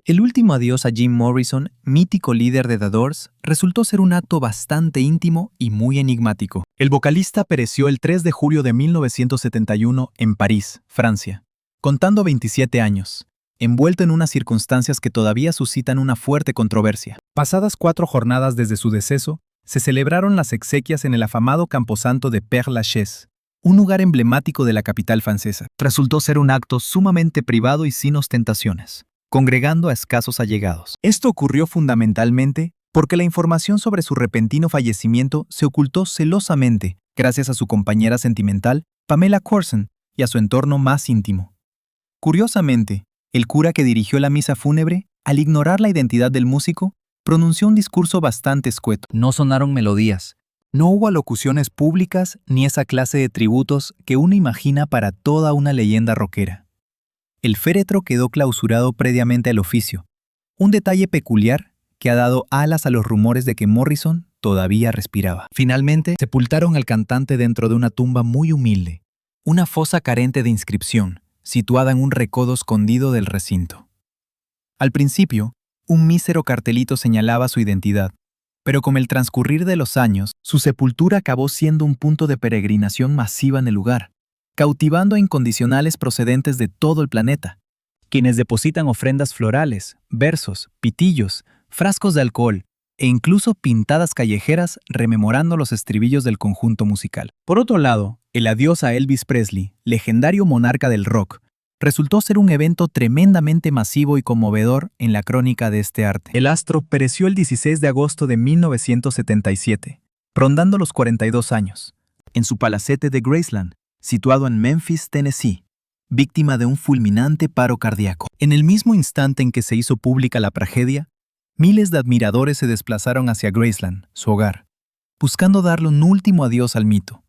El último adiós a Jim Morrison, mítico líder de The Doors, resultó ser un acto bastante íntimo y muy enigmático. El vocalista pereció el 3 de julio de 1971 en París, Francia, contando 27 años, envuelto en unas circunstancias que todavía suscitan una fuerte controversia. Pasadas 4 jornadas desde su deceso, se celebraron las exequias en el afamado camposanto de Père-Lachaise, un lugar emblemático de la capital francesa. Resultó ser un acto sumamente privado y sin ostentaciones, congregando a escasos allegados. Esto ocurrió fundamentalmente porque la información sobre su repentino fallecimiento se ocultó celosamente gracias a su compañera sentimental, Pamela Courson, y a su entorno más íntimo. Curiosamente, el cura que dirigió la misa fúnebre, al ignorar la identidad del músico, pronunció un discurso bastante escueto. No sonaron melodías, no hubo alocuciones públicas ni esa clase de tributos que uno imagina para toda una leyenda rockera. El féretro quedó clausurado previamente al oficio, un detalle peculiar que ha dado alas a los rumores de que Morrison todavía respiraba. Finalmente, sepultaron al cantante dentro de una tumba muy humilde, una fosa carente de inscripción, situada en un recodo escondido del recinto. Al principio, un mísero cartelito señalaba su identidad, pero con el transcurrir de los años, su sepultura acabó siendo un punto de peregrinación masiva en el lugar, cautivando a incondicionales procedentes de todo el planeta, quienes depositan ofrendas florales, versos, pitillos, frascos de alcohol e incluso pintadas callejeras rememorando los estribillos del conjunto musical. Por otro lado, el adiós a Elvis Presley, legendario monarca del rock, resultó ser un evento tremendamente masivo y conmovedor en la crónica de este arte. El astro pereció el 16 de agosto de 1977, rondando los 42 años, en su palacete de Graceland, situado en Memphis, Tennessee, víctima de un fulminante paro cardíaco. En el mismo instante en que se hizo pública la tragedia, miles de admiradores se desplazaron hacia Graceland, su hogar, buscando darle un último adiós al mito.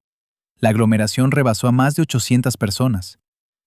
La aglomeración rebasó a más de 800 personas,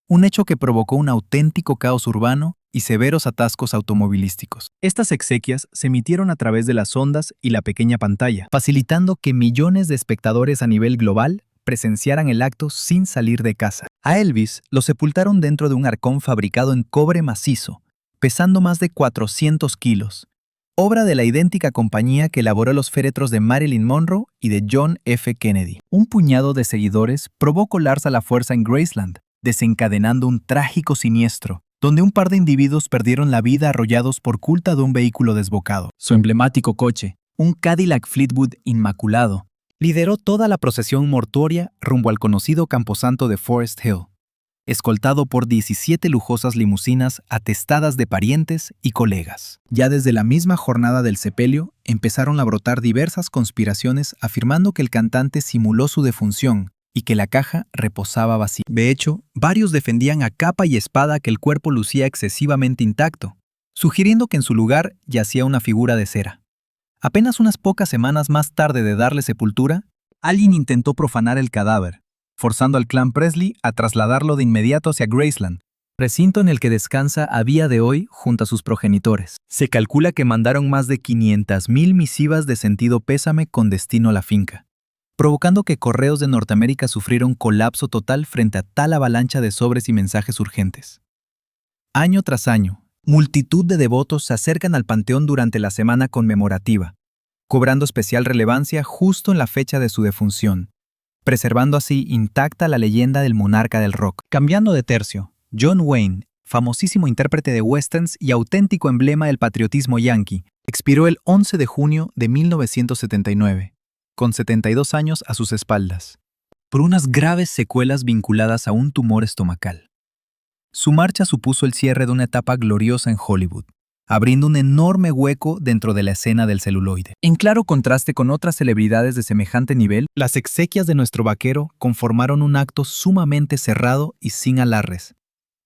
un hecho que provocó un auténtico caos urbano y severos atascos automovilísticos. Estas exequias se emitieron a través de las ondas y la pequeña pantalla, facilitando que millones de espectadores a nivel global presenciaran el acto sin salir de casa. A Elvis lo sepultaron dentro de un arcón fabricado en cobre macizo, pesando más de 400 kilos, obra de la idéntica compañía que elaboró los féretros de Marilyn Monroe y de John F. Kennedy. Un puñado de seguidores probó colarse a la fuerza en Graceland, desencadenando un trágico siniestro, donde un par de individuos perdieron la vida arrollados por culpa de un vehículo desbocado. Su emblemático coche, un Cadillac Fleetwood inmaculado, lideró toda la procesión mortuoria rumbo al conocido camposanto de Forest Hill, escoltado por 17 lujosas limusinas atestadas de parientes y colegas. Ya desde la misma jornada del sepelio, empezaron a brotar diversas conspiraciones afirmando que el cantante simuló su defunción y que la caja reposaba vacía. De hecho, varios defendían a capa y espada que el cuerpo lucía excesivamente intacto, sugiriendo que en su lugar yacía una figura de cera. Apenas unas pocas semanas más tarde de darle sepultura, alguien intentó profanar el cadáver, forzando al clan Presley a trasladarlo de inmediato hacia Graceland, recinto en el que descansa a día de hoy junto a sus progenitores. Se calcula que mandaron más de 500,000 misivas de sentido pésame con destino a la finca, provocando que Correos de Norteamérica sufrieron colapso total frente a tal avalancha de sobres y mensajes urgentes. Año tras año, multitud de devotos se acercan al panteón durante la semana conmemorativa, cobrando especial relevancia justo en la fecha de su defunción, preservando así intacta la leyenda del monarca del rock. Cambiando de tercio, John Wayne, famosísimo intérprete de westerns y auténtico emblema del patriotismo yanqui, expiró el 11 de junio de 1979, con 72 años a sus espaldas, por unas graves secuelas vinculadas a un tumor estomacal. Su marcha supuso el cierre de una etapa gloriosa en Hollywood, abriendo un enorme hueco dentro de la escena del celuloide. En claro contraste con otras celebridades de semejante nivel, las exequias de nuestro vaquero conformaron un acto sumamente cerrado y sin alarres,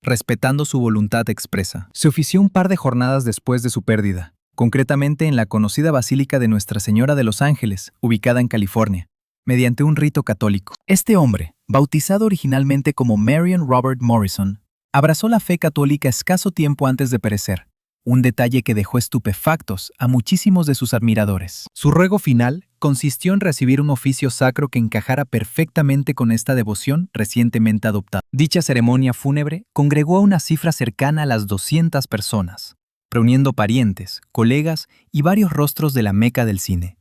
respetando su voluntad expresa. Se ofició un par de jornadas después de su pérdida, concretamente en la conocida Basílica de Nuestra Señora de los Ángeles, ubicada en California, mediante un rito católico. Este hombre, bautizado originalmente como Marion Robert Morrison, abrazó la fe católica escaso tiempo antes de perecer, un detalle que dejó estupefactos a muchísimos de sus admiradores. Su ruego final consistió en recibir un oficio sacro que encajara perfectamente con esta devoción recientemente adoptada. Dicha ceremonia fúnebre congregó a una cifra cercana a las 200 personas, reuniendo parientes, colegas y varios rostros de la meca del cine.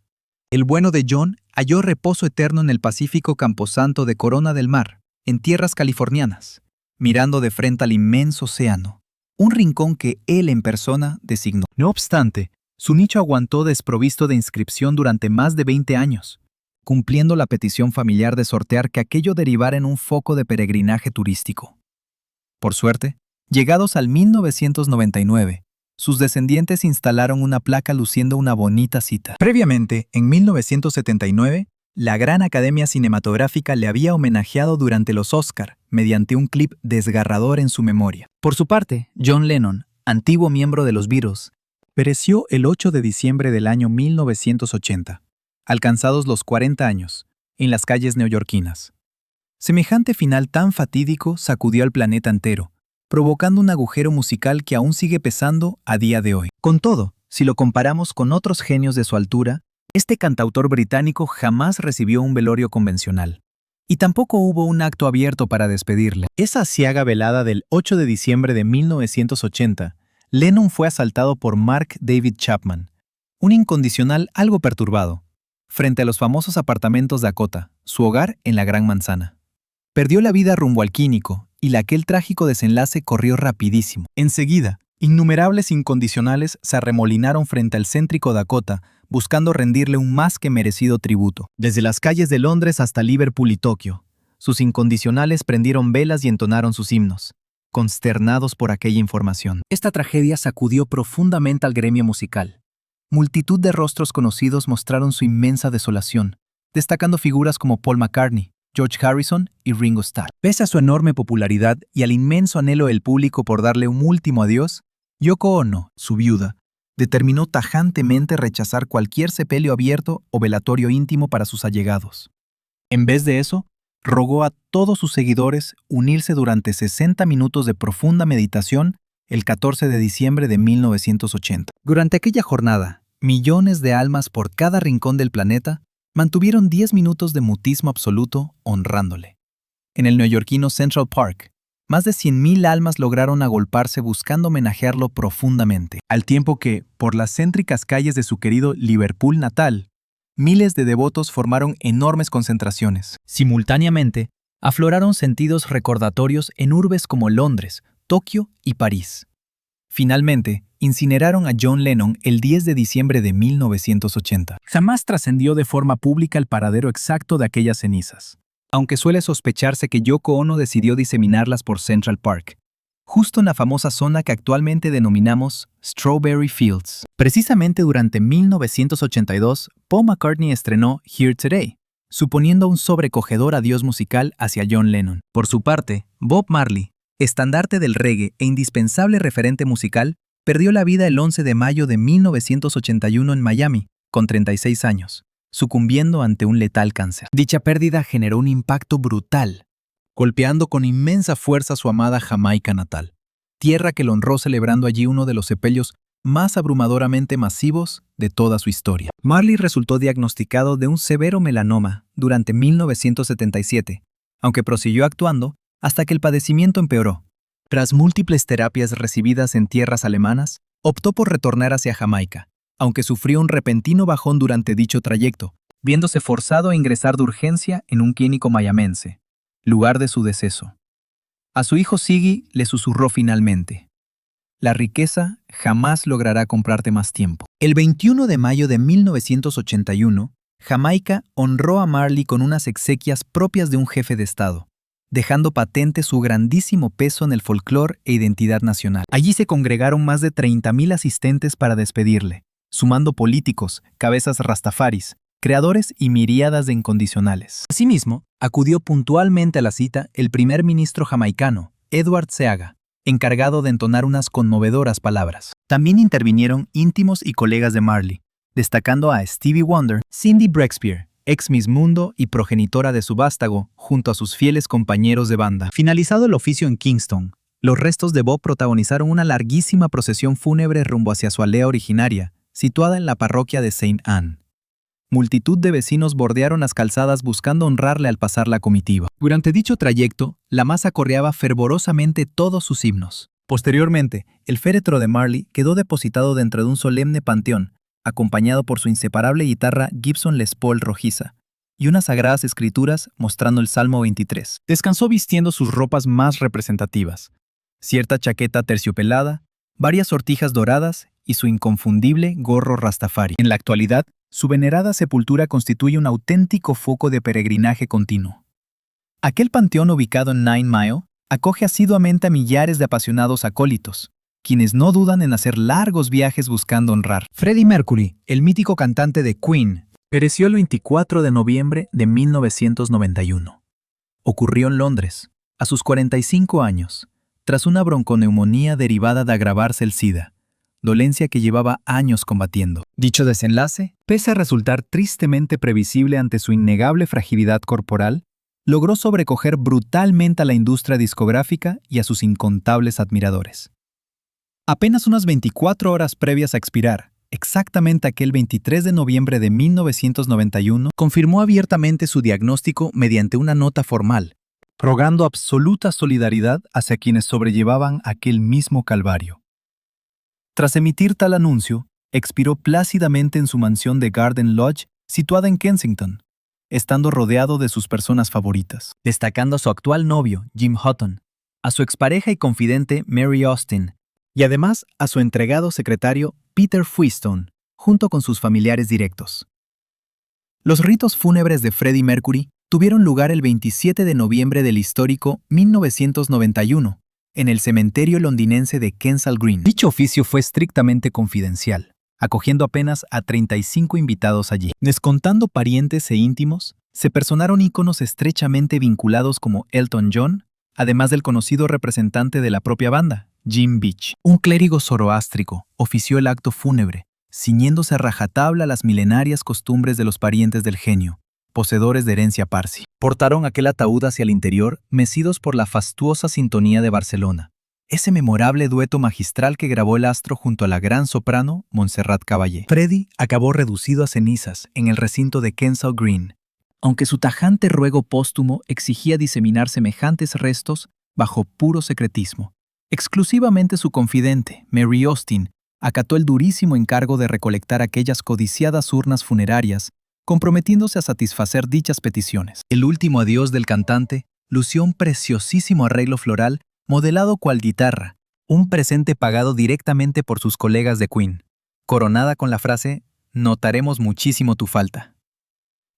El bueno de John halló reposo eterno en el pacífico camposanto de Corona del Mar, en tierras californianas, mirando de frente al inmenso océano, un rincón que él en persona designó. No obstante, su nicho aguantó desprovisto de inscripción durante más de 20 años, cumpliendo la petición familiar de sortear que aquello derivara en un foco de peregrinaje turístico. Por suerte, llegados al 1999, sus descendientes instalaron una placa luciendo una bonita cita. Previamente, en 1979, la Gran Academia Cinematográfica le había homenajeado durante los Oscar mediante un clip desgarrador en su memoria. Por su parte, John Lennon, antiguo miembro de los Beatles, pereció el 8 de diciembre del año 1980, alcanzados los 40 años, en las calles neoyorquinas. Semejante final tan fatídico sacudió al planeta entero, provocando un agujero musical que aún sigue pesando a día de hoy. Con todo, si lo comparamos con otros genios de su altura, este cantautor británico jamás recibió un velorio convencional. Y tampoco hubo un acto abierto para despedirle. Esa aciaga velada del 8 de diciembre de 1980, Lennon fue asaltado por Mark David Chapman, un incondicional algo perturbado, frente a los famosos apartamentos Dakota, su hogar en la Gran Manzana. Perdió la vida rumbo al Quínico, y aquel trágico desenlace corrió rapidísimo. Enseguida, innumerables incondicionales se arremolinaron frente al céntrico Dakota, buscando rendirle un más que merecido tributo. Desde las calles de Londres hasta Liverpool y Tokio, sus incondicionales prendieron velas y entonaron sus himnos, consternados por aquella información. Esta tragedia sacudió profundamente al gremio musical. Multitud de rostros conocidos mostraron su inmensa desolación, destacando figuras como Paul McCartney, George Harrison y Ringo Starr. Pese a su enorme popularidad y al inmenso anhelo del público por darle un último adiós, Yoko Ono, su viuda, determinó tajantemente rechazar cualquier sepelio abierto o velatorio íntimo para sus allegados. En vez de eso, rogó a todos sus seguidores unirse durante 60 minutos de profunda meditación el 14 de diciembre de 1980. Durante aquella jornada, millones de almas por cada rincón del planeta mantuvieron 10 minutos de mutismo absoluto honrándole. En el neoyorquino Central Park, más de 100.000 almas lograron agolparse buscando homenajearlo profundamente, al tiempo que, por las céntricas calles de su querido Liverpool natal, miles de devotos formaron enormes concentraciones. Simultáneamente, afloraron sentidos recordatorios en urbes como Londres, Tokio y París. Finalmente, incineraron a John Lennon el 10 de diciembre de 1980. Jamás trascendió de forma pública el paradero exacto de aquellas cenizas, aunque suele sospecharse que Yoko Ono decidió diseminarlas por Central Park, justo en la famosa zona que actualmente denominamos Strawberry Fields. Precisamente durante 1982, Paul McCartney estrenó Here Today, suponiendo un sobrecogedor adiós musical hacia John Lennon. Por su parte, Bob Marley, estandarte del reggae e indispensable referente musical, perdió la vida el 11 de mayo de 1981 en Miami, con 36 años, sucumbiendo ante un letal cáncer. Dicha pérdida generó un impacto brutal, golpeando con inmensa fuerza su amada Jamaica natal, tierra que lo honró celebrando allí uno de los sepelios más abrumadoramente masivos de toda su historia. Marley resultó diagnosticado de un severo melanoma durante 1977, aunque prosiguió actuando hasta que el padecimiento empeoró. Tras múltiples terapias recibidas en tierras alemanas, optó por retornar hacia Jamaica, aunque sufrió un repentino bajón durante dicho trayecto, viéndose forzado a ingresar de urgencia en un clínico mayamense, lugar de su deceso. A su hijo Ziggy le susurró finalmente: la riqueza jamás logrará comprarte más tiempo. El 21 de mayo de 1981, Jamaica honró a Marley con unas exequias propias de un jefe de Estado, dejando patente su grandísimo peso en el folclore e identidad nacional. Allí se congregaron más de 30.000 asistentes para despedirle, sumando políticos, cabezas rastafaris, creadores y miríadas de incondicionales. Asimismo, acudió puntualmente a la cita el primer ministro jamaicano, Edward Seaga, encargado de entonar unas conmovedoras palabras. También intervinieron íntimos y colegas de Marley, destacando a Stevie Wonder, Cindy Breakspear, ex Miss Mundo y progenitora de su vástago, junto a sus fieles compañeros de banda. Finalizado el oficio en Kingston, los restos de Bob protagonizaron una larguísima procesión fúnebre rumbo hacia su aldea originaria, situada en la parroquia de Saint Anne. Multitud de vecinos bordearon las calzadas buscando honrarle al pasar la comitiva. Durante dicho trayecto, la masa correaba fervorosamente todos sus himnos. Posteriormente, el féretro de Marley quedó depositado dentro de un solemne panteón, acompañado por su inseparable guitarra Gibson Les Paul rojiza y unas sagradas escrituras mostrando el Salmo 23. Descansó vistiendo sus ropas más representativas, cierta chaqueta terciopelada, varias sortijas doradas y su inconfundible gorro rastafari. En la actualidad, su venerada sepultura constituye un auténtico foco de peregrinaje continuo. Aquel panteón ubicado en Nine Mile acoge asiduamente a millares de apasionados acólitos, quienes no dudan en hacer largos viajes buscando honrar. Freddie Mercury, el mítico cantante de Queen, pereció el 24 de noviembre de 1991. Ocurrió en Londres, a sus 45 años, tras una bronconeumonía derivada de agravarse el SIDA, dolencia que llevaba años combatiendo. Dicho desenlace, pese a resultar tristemente previsible ante su innegable fragilidad corporal, logró sobrecoger brutalmente a la industria discográfica y a sus incontables admiradores. Apenas unas 24 horas previas a expirar, exactamente aquel 23 de noviembre de 1991, confirmó abiertamente su diagnóstico mediante una nota formal, rogando absoluta solidaridad hacia quienes sobrellevaban aquel mismo calvario. Tras emitir tal anuncio, expiró plácidamente en su mansión de Garden Lodge, situada en Kensington, estando rodeado de sus personas favoritas, destacando a su actual novio, Jim Hutton, a su expareja y confidente Mary Austin, y además a su entregado secretario Peter Freestone, junto con sus familiares directos. Los ritos fúnebres de Freddie Mercury tuvieron lugar el 27 de noviembre del histórico 1991, en el cementerio londinense de Kensal Green. Dicho oficio fue estrictamente confidencial, acogiendo apenas a 35 invitados allí. Descontando parientes e íntimos, se personaron íconos estrechamente vinculados como Elton John, además del conocido representante de la propia banda, Jim Beach. Un clérigo zoroástrico ofició el acto fúnebre, ciñéndose a rajatabla las milenarias costumbres de los parientes del genio, poseedores de herencia parsi. Portaron aquel ataúd hacia el interior, mecidos por la fastuosa sintonía de Barcelona, ese memorable dueto magistral que grabó el astro junto a la gran soprano Montserrat Caballé. Freddie acabó reducido a cenizas en el recinto de Kensal Green, aunque su tajante ruego póstumo exigía diseminar semejantes restos bajo puro secretismo. Exclusivamente su confidente, Mary Austin, acató el durísimo encargo de recolectar aquellas codiciadas urnas funerarias, comprometiéndose a satisfacer dichas peticiones. El último adiós del cantante lució un preciosísimo arreglo floral modelado cual guitarra, un presente pagado directamente por sus colegas de Queen, coronada con la frase «Notaremos muchísimo tu falta».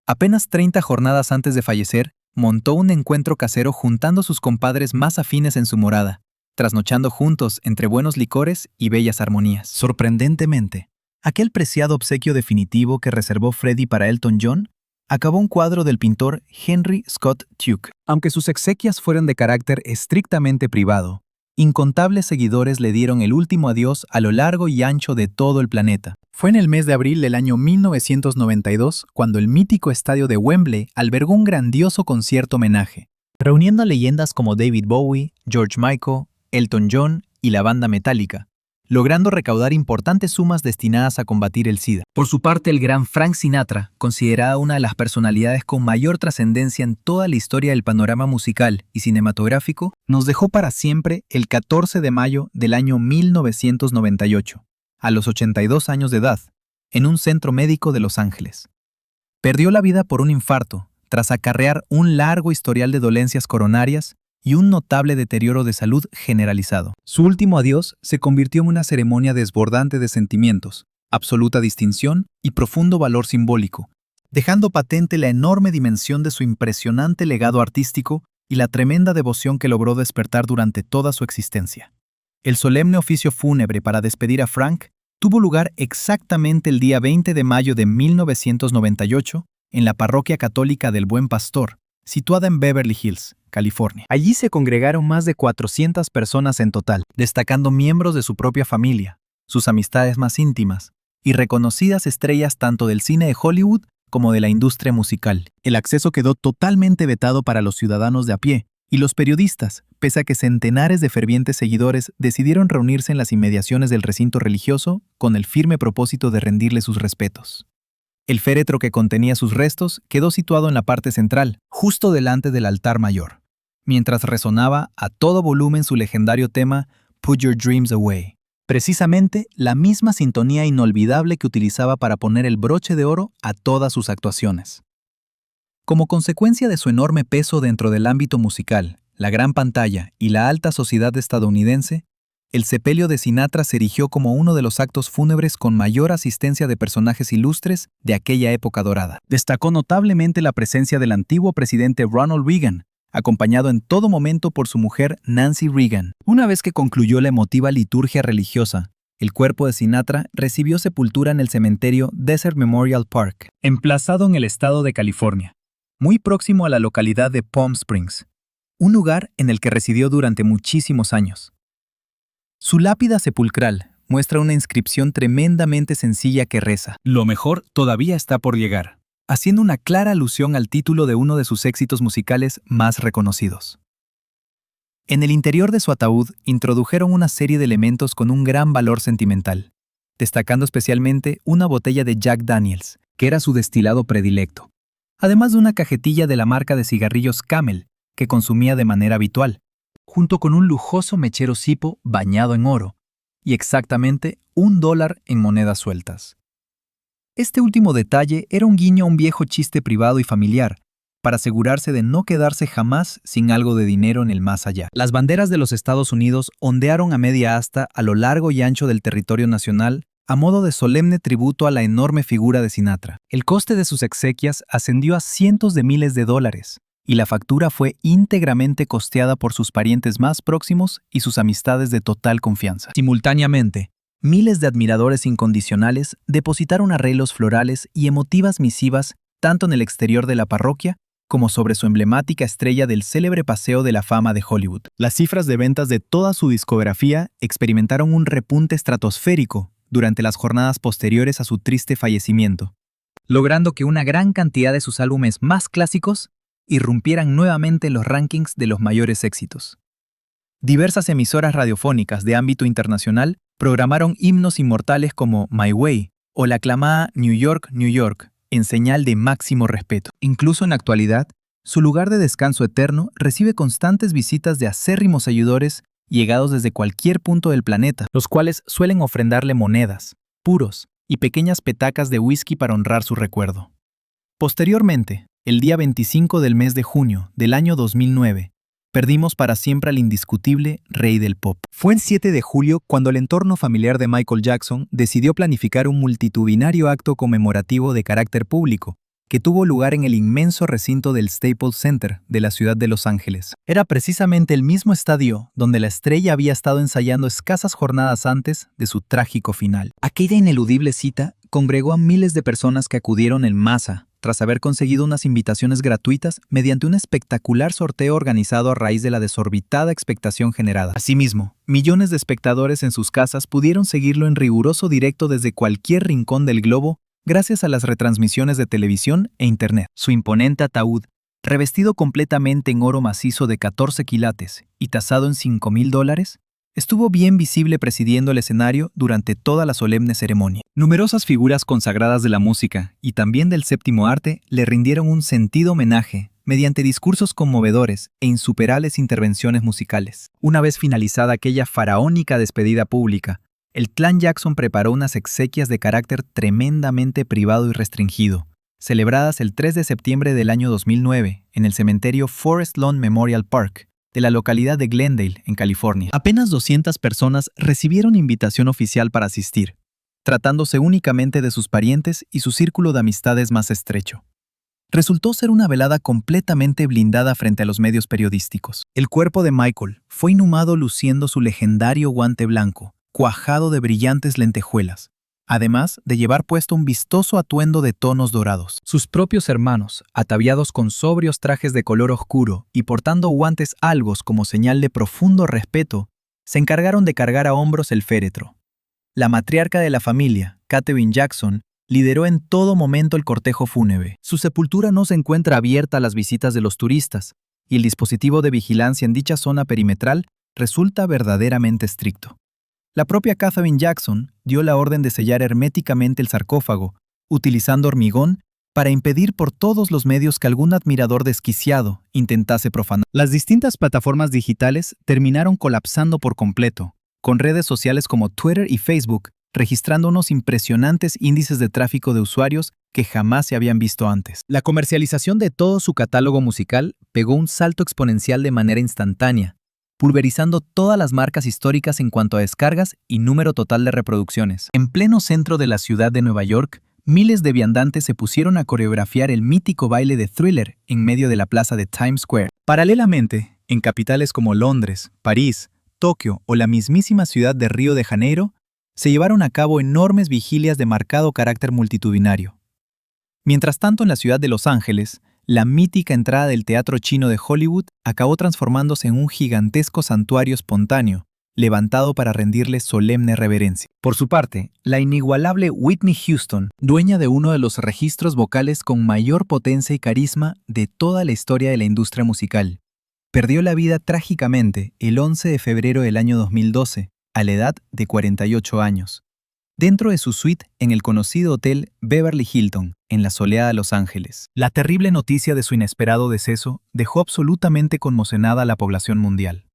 Apenas 30 jornadas antes de fallecer, montó un encuentro casero juntando a sus compadres más afines en su morada, trasnochando juntos entre buenos licores y bellas armonías. Sorprendentemente, aquel preciado obsequio definitivo que reservó Freddie para Elton John acabó un cuadro del pintor Henry Scott Tuke. Aunque sus exequias fueron de carácter estrictamente privado, incontables seguidores le dieron el último adiós a lo largo y ancho de todo el planeta. Fue en el mes de abril del año 1992 cuando el mítico estadio de Wembley albergó un grandioso concierto homenaje, reuniendo a leyendas como David Bowie, George Michael, Elton John y la banda Metallica, logrando recaudar importantes sumas destinadas a combatir el SIDA. Por su parte, el gran Frank Sinatra, considerada una de las personalidades con mayor trascendencia en toda la historia del panorama musical y cinematográfico, nos dejó para siempre el 14 de mayo del año 1998, a los 82 años de edad, en un centro médico de Los Ángeles. Perdió la vida por un infarto, tras acarrear un largo historial de dolencias coronarias y un notable deterioro de salud generalizado. Su último adiós se convirtió en una ceremonia desbordante de sentimientos, absoluta distinción y profundo valor simbólico, dejando patente la enorme dimensión de su impresionante legado artístico y la tremenda devoción que logró despertar durante toda su existencia. El solemne oficio fúnebre para despedir a Frank tuvo lugar exactamente el día 20 de mayo de 1998 en la parroquia católica del Buen Pastor, situada en Beverly Hills, California. Allí se congregaron más de 400 personas en total, destacando miembros de su propia familia, sus amistades más íntimas y reconocidas estrellas tanto del cine de Hollywood como de la industria musical. El acceso quedó totalmente vetado para los ciudadanos de a pie y los periodistas, pese a que centenares de fervientes seguidores decidieron reunirse en las inmediaciones del recinto religioso con el firme propósito de rendirle sus respetos. El féretro que contenía sus restos quedó situado en la parte central, justo delante del altar mayor, mientras resonaba a todo volumen su legendario tema Put Your Dreams Away. Precisamente la misma sintonía inolvidable que utilizaba para poner el broche de oro a todas sus actuaciones. Como consecuencia de su enorme peso dentro del ámbito musical, la gran pantalla y la alta sociedad estadounidense, el sepelio de Sinatra se erigió como uno de los actos fúnebres con mayor asistencia de personajes ilustres de aquella época dorada. Destacó notablemente la presencia del antiguo presidente Ronald Reagan, acompañado en todo momento por su mujer Nancy Reagan. Una vez que concluyó la emotiva liturgia religiosa, el cuerpo de Sinatra recibió sepultura en el cementerio Desert Memorial Park, emplazado en el estado de California, muy próximo a la localidad de Palm Springs, un lugar en el que residió durante muchísimos años. Su lápida sepulcral muestra una inscripción tremendamente sencilla que reza: "Lo mejor todavía está por llegar", haciendo una clara alusión al título de uno de sus éxitos musicales más reconocidos. En el interior de su ataúd introdujeron una serie de elementos con un gran valor sentimental, destacando especialmente una botella de Jack Daniels, que era su destilado predilecto, además de una cajetilla de la marca de cigarrillos Camel, que consumía de manera habitual, junto con un lujoso mechero Zippo bañado en oro, y exactamente $1 en monedas sueltas. Este último detalle era un guiño a un viejo chiste privado y familiar, para asegurarse de no quedarse jamás sin algo de dinero en el más allá. Las banderas de los Estados Unidos ondearon a media asta a lo largo y ancho del territorio nacional a modo de solemne tributo a la enorme figura de Sinatra. El coste de sus exequias ascendió a cientos de miles de dólares, y la factura fue íntegramente costeada por sus parientes más próximos y sus amistades de total confianza. Simultáneamente, miles de admiradores incondicionales depositaron arreglos florales y emotivas misivas tanto en el exterior de la parroquia como sobre su emblemática estrella del célebre Paseo de la Fama de Hollywood. Las cifras de ventas de toda su discografía experimentaron un repunte estratosférico durante las jornadas posteriores a su triste fallecimiento, logrando que una gran cantidad de sus álbumes más clásicos irrumpieran nuevamente en los rankings de los mayores éxitos. Diversas emisoras radiofónicas de ámbito internacional programaron himnos inmortales como My Way o la aclamada New York, New York, en señal de máximo respeto. Incluso en la actualidad, su lugar de descanso eterno recibe constantes visitas de acérrimos seguidores llegados desde cualquier punto del planeta, los cuales suelen ofrendarle monedas, puros y pequeñas petacas de whisky para honrar su recuerdo. Posteriormente, el día 25 del mes de junio del año 2009, perdimos para siempre al indiscutible rey del pop. Fue el 7 de julio cuando el entorno familiar de Michael Jackson decidió planificar un multitudinario acto conmemorativo de carácter público, que tuvo lugar en el inmenso recinto del Staples Center de la ciudad de Los Ángeles. Era precisamente el mismo estadio donde la estrella había estado ensayando escasas jornadas antes de su trágico final. Aquella ineludible cita congregó a miles de personas que acudieron en masa, tras haber conseguido unas invitaciones gratuitas mediante un espectacular sorteo organizado a raíz de la desorbitada expectación generada. Asimismo, millones de espectadores en sus casas pudieron seguirlo en riguroso directo desde cualquier rincón del globo gracias a las retransmisiones de televisión e internet. Su imponente ataúd, revestido completamente en oro macizo de 14 quilates y tasado en $5,000, estuvo bien visible presidiendo el escenario durante toda la solemne ceremonia. Numerosas figuras consagradas de la música y también del séptimo arte le rindieron un sentido homenaje mediante discursos conmovedores e insuperables intervenciones musicales. Una vez finalizada aquella faraónica despedida pública, el clan Jackson preparó unas exequias de carácter tremendamente privado y restringido, celebradas el 3 de septiembre del año 2009 en el cementerio Forest Lawn Memorial Park de la localidad de Glendale, en California. Apenas 200 personas recibieron invitación oficial para asistir, tratándose únicamente de sus parientes y su círculo de amistades más estrecho. Resultó ser una velada completamente blindada frente a los medios periodísticos. El cuerpo de Michael fue inhumado luciendo su legendario guante blanco, cuajado de brillantes lentejuelas, además de llevar puesto un vistoso atuendo de tonos dorados. Sus propios hermanos, ataviados con sobrios trajes de color oscuro y portando guantes algos como señal de profundo respeto, se encargaron de cargar a hombros el féretro. La matriarca de la familia, Katherine Jackson, lideró en todo momento el cortejo fúnebre. Su sepultura no se encuentra abierta a las visitas de los turistas, y el dispositivo de vigilancia en dicha zona perimetral resulta verdaderamente estricto. La propia Katherine Jackson dio la orden de sellar herméticamente el sarcófago, utilizando hormigón para impedir por todos los medios que algún admirador desquiciado intentase profanar. Las distintas plataformas digitales terminaron colapsando por completo, con redes sociales como Twitter y Facebook, registrando unos impresionantes índices de tráfico de usuarios que jamás se habían visto antes. La comercialización de todo su catálogo musical pegó un salto exponencial de manera instantánea, pulverizando todas las marcas históricas en cuanto a descargas y número total de reproducciones. En pleno centro de la ciudad de Nueva York, miles de viandantes se pusieron a coreografiar el mítico baile de Thriller en medio de la plaza de Times Square. Paralelamente, en capitales como Londres, París, Tokio o la mismísima ciudad de Río de Janeiro, se llevaron a cabo enormes vigilias de marcado carácter multitudinario. Mientras tanto, en la ciudad de Los Ángeles, la mítica entrada del teatro chino de Hollywood acabó transformándose en un gigantesco santuario espontáneo, levantado para rendirle solemne reverencia. Por su parte, la inigualable Whitney Houston, dueña de uno de los registros vocales con mayor potencia y carisma de toda la historia de la industria musical, perdió la vida trágicamente el 11 de febrero del año 2012, a la edad de 48 años, dentro de su suite en el conocido hotel Beverly Hilton, en la soleada Los Ángeles. La terrible noticia de su inesperado deceso dejó absolutamente conmocionada a la población mundial.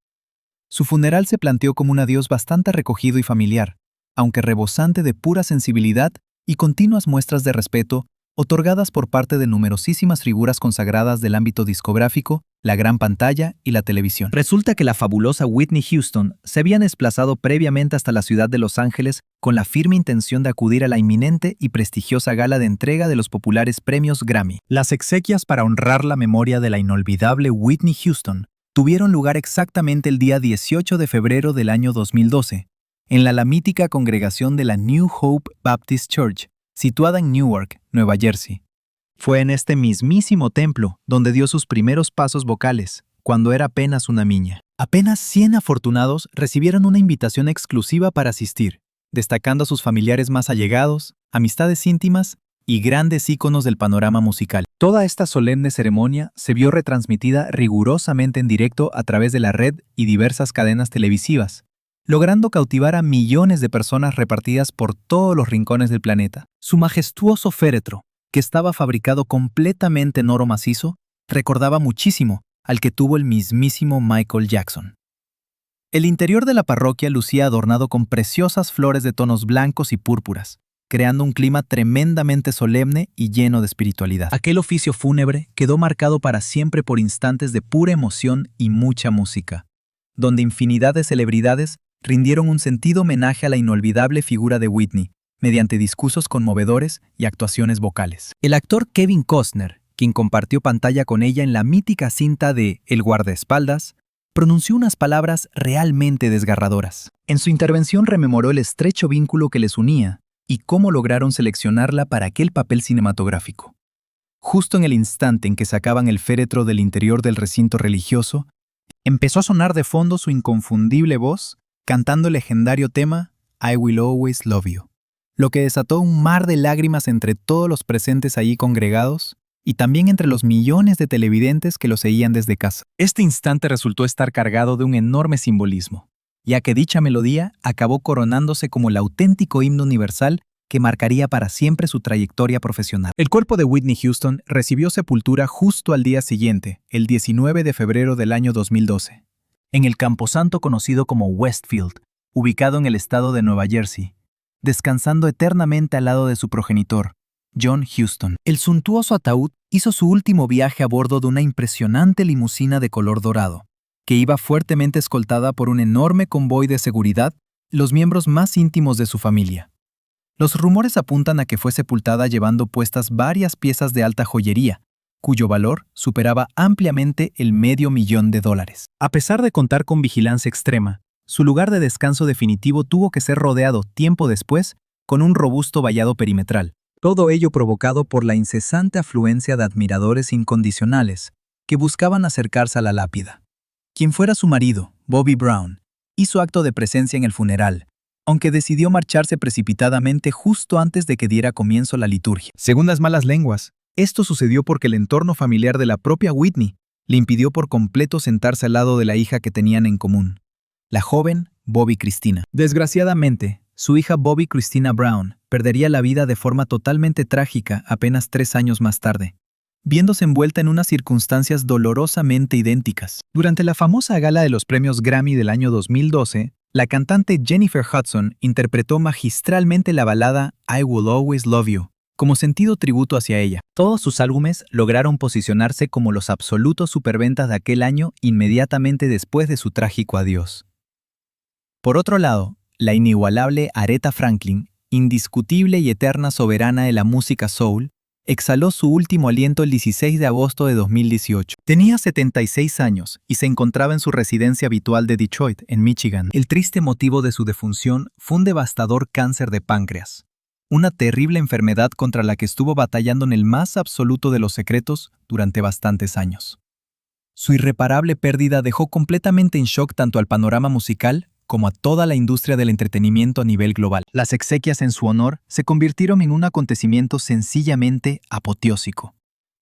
Su funeral se planteó como un adiós bastante recogido y familiar, aunque rebosante de pura sensibilidad y continuas muestras de respeto otorgadas por parte de numerosísimas figuras consagradas del ámbito discográfico, la gran pantalla y la televisión. Resulta que la fabulosa Whitney Houston se había desplazado previamente hasta la ciudad de Los Ángeles con la firme intención de acudir a la inminente y prestigiosa gala de entrega de los populares premios Grammy. Las exequias para honrar la memoria de la inolvidable Whitney Houston tuvieron lugar exactamente el día 18 de febrero del año 2012, en la mítica congregación de la New Hope Baptist Church, situada en Newark, Nueva Jersey. Fue en este mismísimo templo donde dio sus primeros pasos vocales, cuando era apenas una niña. Apenas 100 afortunados recibieron una invitación exclusiva para asistir, destacando a sus familiares más allegados, amistades íntimas y grandes íconos del panorama musical. Toda esta solemne ceremonia se vio retransmitida rigurosamente en directo a través de la red y diversas cadenas televisivas, logrando cautivar a millones de personas repartidas por todos los rincones del planeta. Su majestuoso féretro, que estaba fabricado completamente en oro macizo, recordaba muchísimo al que tuvo el mismísimo Michael Jackson. El interior de la parroquia lucía adornado con preciosas flores de tonos blancos y púrpuras, creando un clima tremendamente solemne y lleno de espiritualidad. Aquel oficio fúnebre quedó marcado para siempre por instantes de pura emoción y mucha música, donde infinidad de celebridades rindieron un sentido homenaje a la inolvidable figura de Whitney, mediante discursos conmovedores y actuaciones vocales. El actor Kevin Costner, quien compartió pantalla con ella en la mítica cinta de El guardaespaldas, pronunció unas palabras realmente desgarradoras. En su intervención rememoró el estrecho vínculo que les unía y cómo lograron seleccionarla para aquel papel cinematográfico. Justo en el instante en que sacaban el féretro del interior del recinto religioso, empezó a sonar de fondo su inconfundible voz, cantando el legendario tema I Will Always Love You, lo que desató un mar de lágrimas entre todos los presentes allí congregados y también entre los millones de televidentes que lo seguían desde casa. Este instante resultó estar cargado de un enorme simbolismo, ya que dicha melodía acabó coronándose como el auténtico himno universal que marcaría para siempre su trayectoria profesional. El cuerpo de Whitney Houston recibió sepultura justo al día siguiente, el 19 de febrero del año 2012, en el camposanto conocido como Westfield, ubicado en el estado de Nueva Jersey, descansando eternamente al lado de su progenitor, John Huston. El suntuoso ataúd hizo su último viaje a bordo de una impresionante limusina de color dorado, que iba fuertemente escoltada por un enorme convoy de seguridad, los miembros más íntimos de su familia. Los rumores apuntan a que fue sepultada llevando puestas varias piezas de alta joyería, cuyo valor superaba ampliamente el $500,000. A pesar de contar con vigilancia extrema, su lugar de descanso definitivo tuvo que ser rodeado tiempo después con un robusto vallado perimetral. Todo ello provocado por la incesante afluencia de admiradores incondicionales que buscaban acercarse a la lápida. Quien fuera su marido, Bobby Brown, hizo acto de presencia en el funeral, aunque decidió marcharse precipitadamente justo antes de que diera comienzo la liturgia. Según las malas lenguas, esto sucedió porque el entorno familiar de la propia Whitney le impidió por completo sentarse al lado de la hija que tenían en común, la joven Bobby Christina. Desgraciadamente, su hija Bobby Christina Brown perdería la vida de forma totalmente trágica apenas 3 años más tarde, viéndose envuelta en unas circunstancias dolorosamente idénticas. Durante la famosa gala de los premios Grammy del año 2012, La cantante Jennifer Hudson interpretó magistralmente la balada I Will Always Love You, como sentido tributo hacia ella. Todos sus álbumes lograron posicionarse como los absolutos superventas de aquel año inmediatamente después de su trágico adiós. Por otro lado, la inigualable Aretha Franklin, indiscutible y eterna soberana de la música soul, exhaló su último aliento el 16 de agosto de 2018. Tenía 76 años y se encontraba en su residencia habitual de Detroit, en Michigan. El triste motivo de su defunción fue un devastador cáncer de páncreas, una terrible enfermedad contra la que estuvo batallando en el más absoluto de los secretos durante bastantes años. Su irreparable pérdida dejó completamente en shock tanto al panorama musical como a toda la industria del entretenimiento a nivel global. Las exequias en su honor se convirtieron en un acontecimiento sencillamente apoteósico,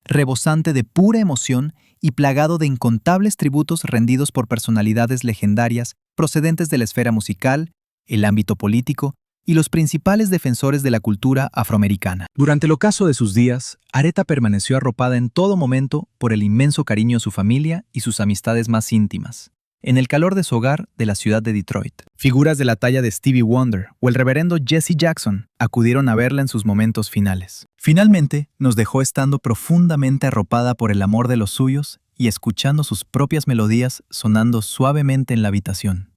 rebosante de pura emoción y plagado de incontables tributos rendidos por personalidades legendarias procedentes de la esfera musical, el ámbito político y los principales defensores de la cultura afroamericana. Durante el ocaso de sus días, Aretha permaneció arropada en todo momento por el inmenso cariño de su familia y sus amistades más íntimas, en el calor de su hogar de la ciudad de Detroit. Figuras de la talla de Stevie Wonder o el reverendo Jesse Jackson acudieron a verla en sus momentos finales. Finalmente, nos dejó estando profundamente arropada por el amor de los suyos y escuchando sus propias melodías sonando suavemente en la habitación.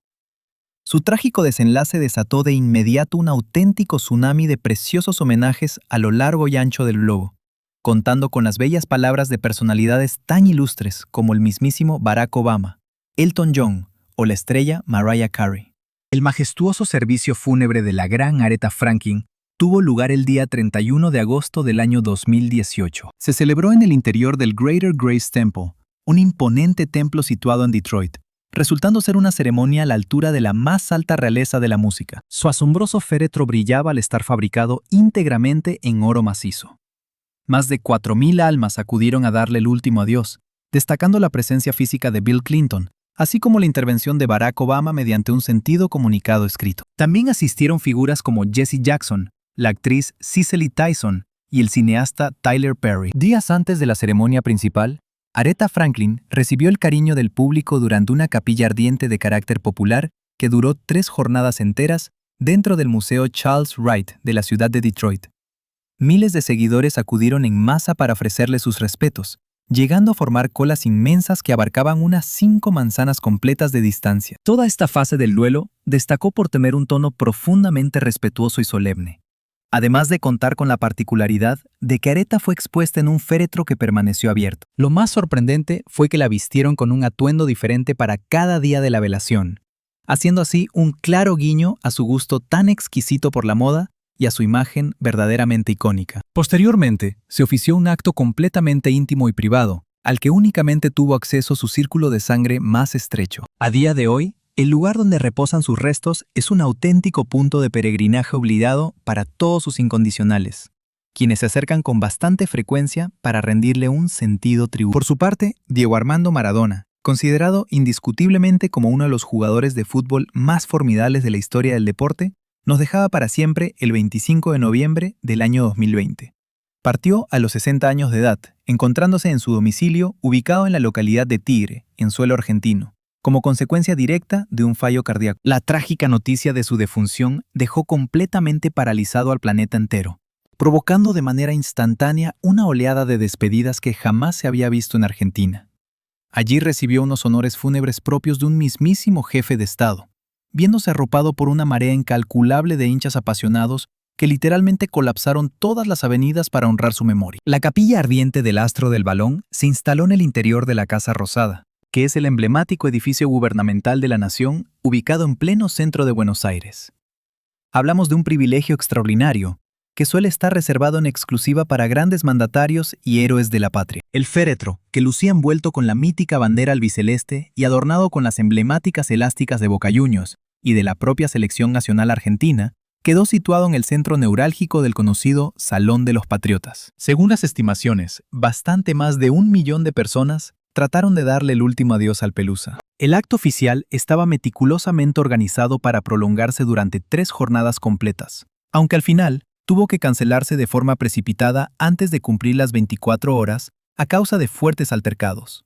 Su trágico desenlace desató de inmediato un auténtico tsunami de preciosos homenajes a lo largo y ancho del globo, contando con las bellas palabras de personalidades tan ilustres como el mismísimo Barack Obama, Elton John o la estrella Mariah Carey. El majestuoso servicio fúnebre de la gran Aretha Franklin tuvo lugar el día 31 de agosto del año 2018. Se celebró en el interior del Greater Grace Temple, un imponente templo situado en Detroit, resultando ser una ceremonia a la altura de la más alta realeza de la música. Su asombroso féretro brillaba al estar fabricado íntegramente en oro macizo. Más de 4,000 almas acudieron a darle el último adiós, destacando la presencia física de Bill Clinton, así como la intervención de Barack Obama mediante un sentido comunicado escrito. También asistieron figuras como Jesse Jackson, la actriz Cicely Tyson y el cineasta Tyler Perry. Días antes de la ceremonia principal, Aretha Franklin recibió el cariño del público durante una capilla ardiente de carácter popular que duró 3 jornadas enteras dentro del Museo Charles Wright de la ciudad de Detroit. Miles de seguidores acudieron en masa para ofrecerle sus respetos, llegando a formar colas inmensas que abarcaban unas 5 manzanas completas de distancia. Toda esta fase del duelo destacó por tener un tono profundamente respetuoso y solemne, además de contar con la particularidad de que Aretha fue expuesta en un féretro que permaneció abierto. Lo más sorprendente fue que la vistieron con un atuendo diferente para cada día de la velación, haciendo así un claro guiño a su gusto tan exquisito por la moda y a su imagen verdaderamente icónica. Posteriormente, se ofició un acto completamente íntimo y privado, al que únicamente tuvo acceso su círculo de sangre más estrecho. A día de hoy, el lugar donde reposan sus restos es un auténtico punto de peregrinaje obligado para todos sus incondicionales, quienes se acercan con bastante frecuencia para rendirle un sentido tributo. Por su parte, Diego Armando Maradona, considerado indiscutiblemente como uno de los jugadores de fútbol más formidables de la historia del deporte, nos dejaba para siempre el 25 de noviembre del año 2020. Partió a los 60 años de edad, encontrándose en su domicilio ubicado en la localidad de Tigre, en suelo argentino, como consecuencia directa de un fallo cardíaco. La trágica noticia de su defunción dejó completamente paralizado al planeta entero, provocando de manera instantánea una oleada de despedidas que jamás se había visto en Argentina. Allí recibió unos honores fúnebres propios de un mismísimo jefe de Estado, viéndose arropado por una marea incalculable de hinchas apasionados que literalmente colapsaron todas las avenidas para honrar su memoria. La capilla ardiente del astro del balón se instaló en el interior de la Casa Rosada, que es el emblemático edificio gubernamental de la nación ubicado en pleno centro de Buenos Aires. Hablamos de un privilegio extraordinario que suele estar reservado en exclusiva para grandes mandatarios y héroes de la patria. El féretro, que lucía envuelto con la mítica bandera albiceleste y adornado con las emblemáticas elásticas de Boca Juniors y de la propia selección nacional argentina, quedó situado en el centro neurálgico del conocido Salón de los Patriotas. Según las estimaciones, bastante más de 1 millón de personas trataron de darle el último adiós al Pelusa. El acto oficial estaba meticulosamente organizado para prolongarse durante 3 jornadas completas, aunque al final tuvo que cancelarse de forma precipitada antes de cumplir las 24 horas a causa de fuertes altercados.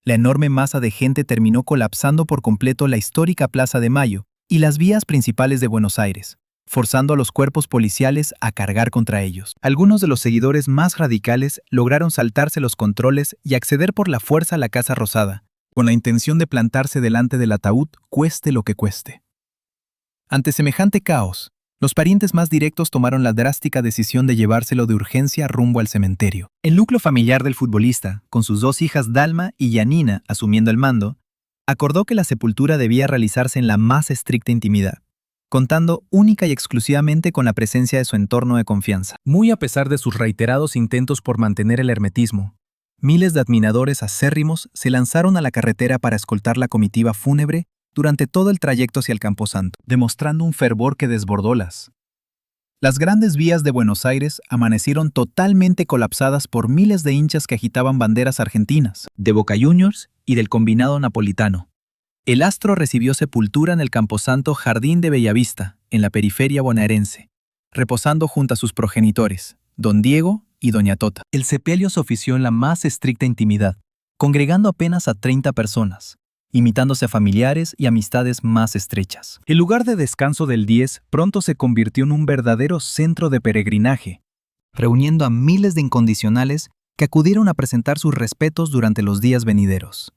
La enorme masa de gente terminó colapsando por completo la histórica Plaza de Mayo, y las vías principales de Buenos Aires, forzando a los cuerpos policiales a cargar contra ellos. Algunos de los seguidores más radicales lograron saltarse los controles y acceder por la fuerza a la Casa Rosada, con la intención de plantarse delante del ataúd cueste lo que cueste. Ante semejante caos, los parientes más directos tomaron la drástica decisión de llevárselo de urgencia rumbo al cementerio. El núcleo familiar del futbolista, con sus 2 hijas Dalma y Yanina asumiendo el mando, acordó que la sepultura debía realizarse en la más estricta intimidad, contando única y exclusivamente con la presencia de su entorno de confianza. Muy a pesar de sus reiterados intentos por mantener el hermetismo, miles de admiradores acérrimos se lanzaron a la carretera para escoltar la comitiva fúnebre durante todo el trayecto hacia el Camposanto, demostrando un fervor que desbordó las grandes vías de Buenos Aires amanecieron totalmente colapsadas por miles de hinchas que agitaban banderas argentinas, de Boca Juniors y del combinado napolitano. El astro recibió sepultura en el Camposanto Jardín de Bellavista, en la periferia bonaerense, reposando junto a sus progenitores, don Diego y doña Tota. El sepelio se ofició en la más estricta intimidad, congregando apenas a 30 personas, imitándose a familiares y amistades más estrechas. El lugar de descanso del 10 pronto se convirtió en un verdadero centro de peregrinaje, reuniendo a miles de incondicionales que acudieron a presentar sus respetos durante los días venideros.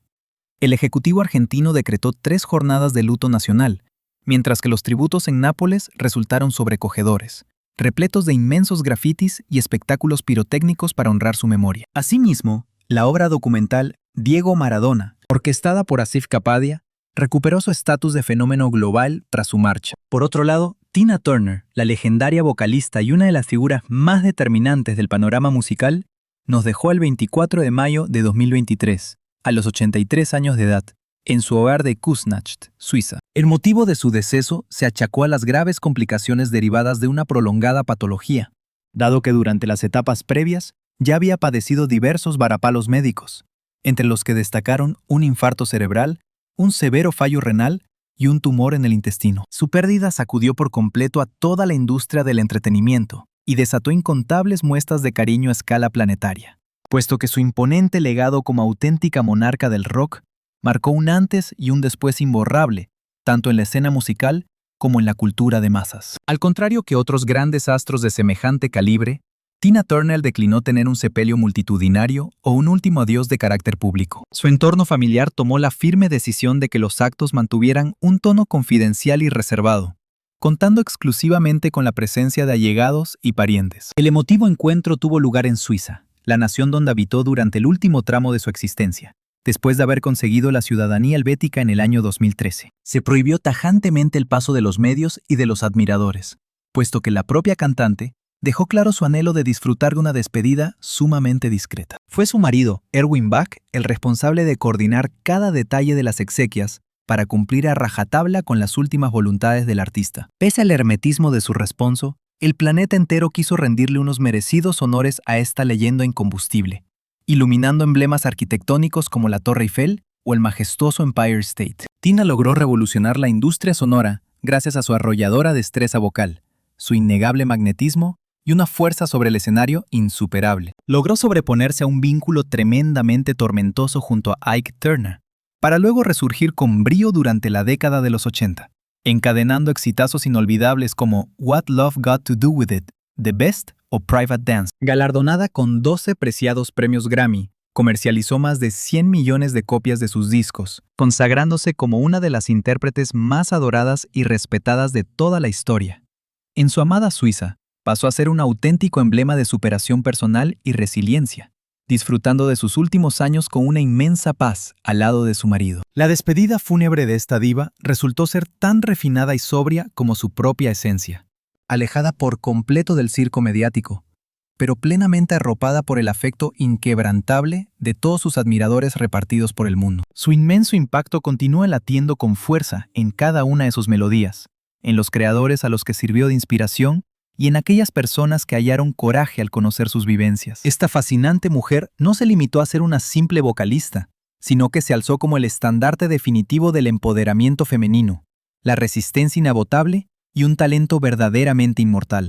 El Ejecutivo argentino decretó 3 jornadas de luto nacional, mientras que los tributos en Nápoles resultaron sobrecogedores, repletos de inmensos grafitis y espectáculos pirotécnicos para honrar su memoria. Asimismo, la obra documental Diego Maradona, orquestada por Asif Kapadia, recuperó su estatus de fenómeno global tras su marcha. Por otro lado, Tina Turner, la legendaria vocalista y una de las figuras más determinantes del panorama musical, nos dejó el 24 de mayo de 2023, a los 83 años de edad, en su hogar de Küsnacht, Suiza. El motivo de su deceso se achacó a las graves complicaciones derivadas de una prolongada patología, dado que durante las etapas previas ya había padecido diversos varapalos médicos, entre los que destacaron un infarto cerebral, un severo fallo renal y un tumor en el intestino. Su pérdida sacudió por completo a toda la industria del entretenimiento y desató incontables muestras de cariño a escala planetaria, puesto que su imponente legado como auténtica monarca del rock marcó un antes y un después imborrable, tanto en la escena musical como en la cultura de masas. Al contrario que otros grandes astros de semejante calibre, Tina Turner declinó tener un sepelio multitudinario o un último adiós de carácter público. Su entorno familiar tomó la firme decisión de que los actos mantuvieran un tono confidencial y reservado, contando exclusivamente con la presencia de allegados y parientes. El emotivo encuentro tuvo lugar en Suiza, la nación donde habitó durante el último tramo de su existencia, después de haber conseguido la ciudadanía helvética en el año 2013. Se prohibió tajantemente el paso de los medios y de los admiradores, puesto que la propia cantante dejó claro su anhelo de disfrutar de una despedida sumamente discreta. Fue su marido, Erwin Bach, el responsable de coordinar cada detalle de las exequias para cumplir a rajatabla con las últimas voluntades del artista. Pese al hermetismo de su responso, el planeta entero quiso rendirle unos merecidos honores a esta leyenda incombustible, iluminando emblemas arquitectónicos como la Torre Eiffel o el majestuoso Empire State. Tina logró revolucionar la industria sonora gracias a su arrolladora destreza vocal, su innegable magnetismo y una fuerza sobre el escenario insuperable. Logró sobreponerse a un vínculo tremendamente tormentoso junto a Ike Turner, para luego resurgir con brío durante la década de los 80, encadenando exitazos inolvidables como What Love Got to Do With It, The Best o Private Dance. Galardonada con 12 preciados premios Grammy, comercializó más de 100 millones de copias de sus discos, consagrándose como una de las intérpretes más adoradas y respetadas de toda la historia. En su amada Suiza, pasó a ser un auténtico emblema de superación personal y resiliencia, disfrutando de sus últimos años con una inmensa paz al lado de su marido. La despedida fúnebre de esta diva resultó ser tan refinada y sobria como su propia esencia, alejada por completo del circo mediático, pero plenamente arropada por el afecto inquebrantable de todos sus admiradores repartidos por el mundo. Su inmenso impacto continúa latiendo con fuerza en cada una de sus melodías, en los creadores a los que sirvió de inspiración y en aquellas personas que hallaron coraje al conocer sus vivencias. Esta fascinante mujer no se limitó a ser una simple vocalista, sino que se alzó como el estandarte definitivo del empoderamiento femenino, la resistencia inagotable y un talento verdaderamente inmortal.